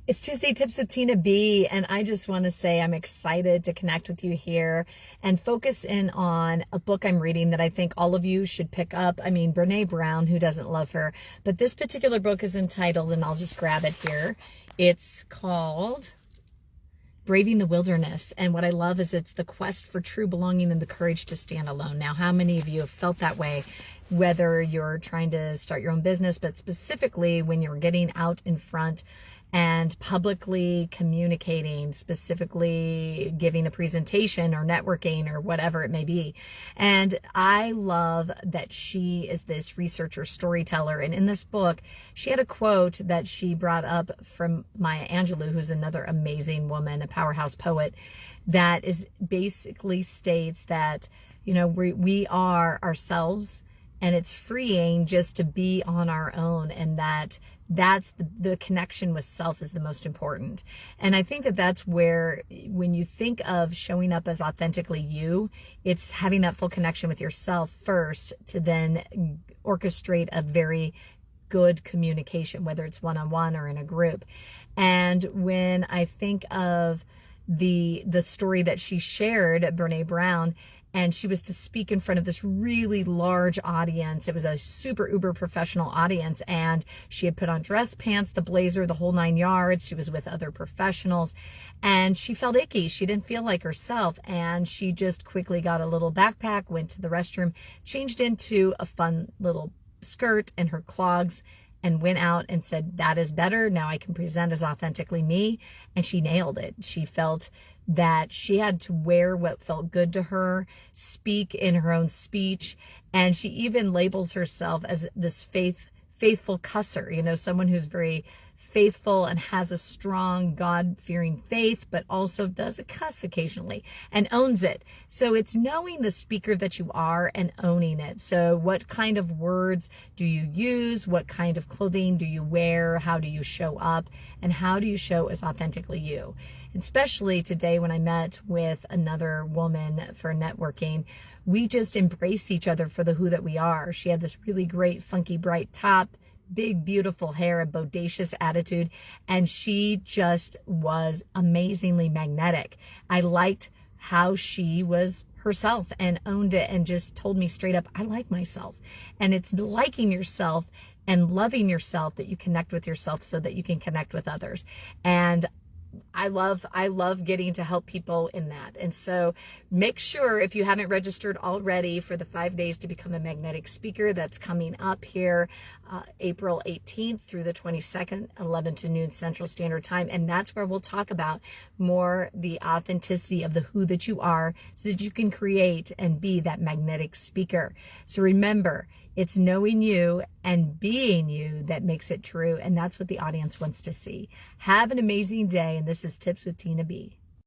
It's Tuesday Tips with Tina B, and I just want to say I'm excited to connect with you here and focus in on a book I'm reading that I think all of you should pick up. I mean, Brene Brown, who doesn't love her? But this particular book is entitled, and I'll just grab it here. It's called Braving the Wilderness. And what I love is it's the quest for true belonging and the courage to stand alone. Now, how many of you have felt that way? Whether you're trying to start your own business, but specifically when you're getting out in front and publicly communicating, specifically giving a presentation or networking or whatever it may be. And I love that she is this researcher, storyteller. And in this book, she had a quote that she brought up from Maya Angelou, who's another amazing woman, a powerhouse poet, that is basically states that, you know, we are ourselves, and it's freeing just to be on our own, and that's the connection with self is the most important. And I think that that's where, when you think of showing up as authentically you, it's having that full connection with yourself first to then orchestrate a very good communication, whether it's one-on-one or in a group. And when I think of the story that she shared, Brene Brown, and she was to speak in front of this really large audience. It was a super uber professional audience, and she had put on dress pants, the blazer, the whole 9 yards. She was with other professionals, and she felt icky. She didn't feel like herself, and she just quickly got a little backpack, went to the restroom, changed into a fun little skirt and her clogs, and went out and said, that is better. Now I can present as authentically me. And she nailed it. She felt that she had to wear what felt good to her, speak in her own speech. And she even labels herself as this faithful cusser, you know, someone who's very faithful and has a strong God-fearing faith, but also does a cuss occasionally and owns it. So it's knowing the speaker that you are and owning it. So what kind of words do you use? What kind of clothing do you wear? How do you show up? And how do you show as authentically you? Especially today when I met with another woman for networking, we just embraced each other for the who that we are. She had this really great, funky, bright top, big, beautiful hair, a bodacious attitude, and she just was amazingly magnetic. I liked how she was herself and owned it and just told me straight up, I like myself. And it's liking yourself and loving yourself that you connect with yourself so that you can connect with others. And I love getting to help people in that. And so make sure, if you haven't registered already for the 5 days to become a magnetic speaker, that's coming up here April 18th through the 22nd, 11 to noon Central Standard Time. And that's where we'll talk about more the authenticity of the who that you are so that you can create and be that magnetic speaker. So remember, it's knowing you and being you that makes it true. And that's what the audience wants to see. Have an amazing day. And this is Tips with Tina B.